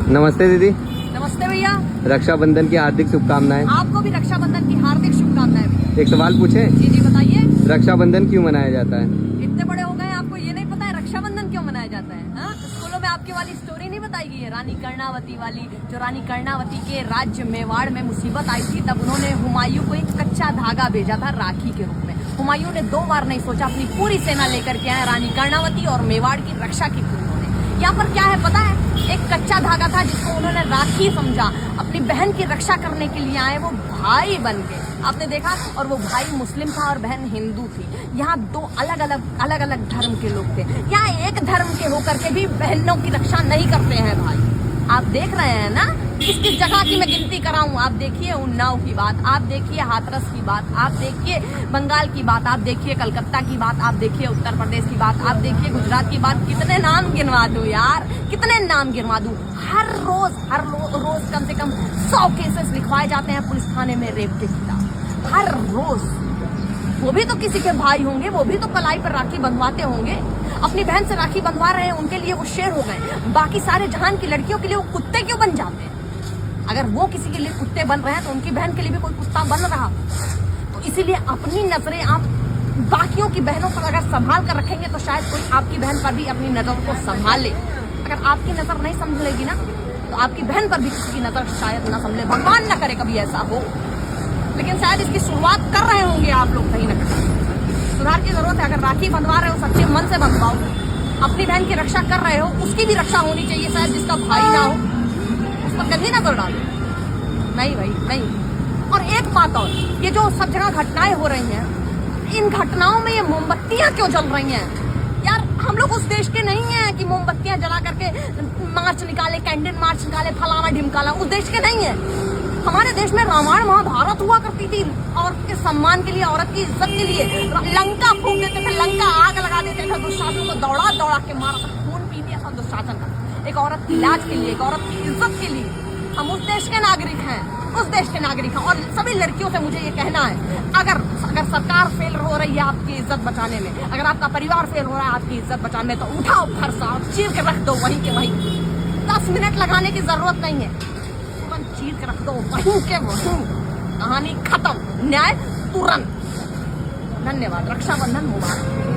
नमस्ते दीदी। नमस्ते भैया। रक्षाबंधन की हार्दिक शुभकामनाएं। आपको भी रक्षाबंधन की हार्दिक शुभकामनाएं भैया। एक सवाल पूछे? जी जी बताइए। रक्षाबंधन क्यों मनाया जाता है? इतने बड़े हो गए आपको ये नहीं पता है रक्षाबंधन क्यों मनाया जाता है? हाँ, स्कूलों में आपकी वाली स्टोरी नहीं बताई गई है रानी कर्णावती वाली? जो रानी कर्णावती के राज्य मेवाड़ में मुसीबत आई थी, तब उन्होंने हुमायूं को एक कच्चा धागा भेजा था राखी के रूप में। हुमायूं ने 2 बार नहीं सोचा, अपनी पूरी सेना लेकर के आया रानी कर्णावती और मेवाड़ की रक्षा की थी उन्होंने। यहाँ पर क्या है पता है? एक कच्चा धागा था जिसको उन्होंने राखी समझा, अपनी बहन की रक्षा करने के लिए आए, वो भाई बन गए। आपने देखा, और वो भाई मुस्लिम था और बहन हिंदू थी। यहाँ 2 अलग अलग धर्म के लोग थे। यहाँ एक धर्म के होकर के भी बहनों की रक्षा नहीं करते हैं भाई। आप देख रहे हैं ना किस किस जगह की मैं गिनती कराऊं? आप देखिए उन्नाव की बात, आप देखिए हाथरस की बात, आप देखिए बंगाल की बात, आप देखिए कलकत्ता की बात, आप देखिए उत्तर प्रदेश की बात, आप देखिए गुजरात की बात। कितने नाम गिनवा दूं यार, कितने नाम गिनवा दूं? हर रोज कम से कम 100 केसेस लिखवाए जाते हैं पुलिस थाने में रेप के खिलाफ, हर रोज। वो भी तो किसी के भाई होंगे, वो भी तो कलाई पर राखी बंधवाते होंगे। अपनी बहन से राखी बंधवा रहे हैं, उनके लिए वो शेर हो गए। बाकी सारे जहान की लड़कियों के लिए वो कुत्ते क्यों बन जाते हैं? अगर वो किसी के लिए कुत्ते बन रहे हैं तो उनकी बहन के लिए भी कोई कुत्ता बन रहा। तो इसीलिए अपनी नजरें आप बाकियों की बहनों पर अगर संभाल कर रखेंगे तो शायद कोई आपकी बहन पर भी अपनी नजर को संभाले। अगर आपकी नजर नहीं संभलेगी ना तो आपकी बहन पर भी किसी की नजर शायद ना संभले। भगवान ना करे कभी ऐसा हो, लेकिन शायद इसकी शुरुआत कर रहे होंगे आप लोग कहीं ना कहीं। सुधार की जरूरत है। अगर राखी बंधवा रहे हो सच्चे मन से बंधवाओ। अपनी बहन की रक्षा कर रहे हो, उसकी भी रक्षा होनी चाहिए। शायद जिसका भाई ना हो उस पर गंदी नजर डालो। नहीं भाई नहीं। और एक बात और, ये जो सब जगह घटनाएं हो रही हैं, इन घटनाओं में ये मोमबत्तियां क्यों जल रही हैं यार? हम लोग उस देश के नहीं हैं कि मोमबत्तियां जला करके मार्च निकाले, कैंडल मार्च निकाले, फलाना ढिमकाला। उस देश के नहीं है। हमारे देश में रामायण महाभारत हुआ करती थी, औरत के सम्मान के लिए, औरत की इज्जत के लिए। लंका फूंक देते थे, लंका आग लगा देते थे, दुशासन को दौड़ा दौड़ा के मारा था, खून पी दिया था दुशासन का, एक औरत की लाज के लिए, एक औरत की इज्जत के लिए। हम उस देश के नागरिक हैं, उस देश के नागरिक हैं। और सभी लड़कियों से मुझे ये कहना है, अगर सरकार फेल हो रही है आपकी इज्जत बचाने में, अगर आपका परिवार फेल हो रहा है आपकी इज्जत बचाने में, तो उठाओ फरसा और चीर के रख दो वहीं के वहीं। 10 मिनट लगाने की जरूरत नहीं है, तुरंत चीर के रख दो वहीं के वहीं। कहानी खत्म, न्याय तुरंत। धन्यवाद। रक्षाबंधन मुबारक।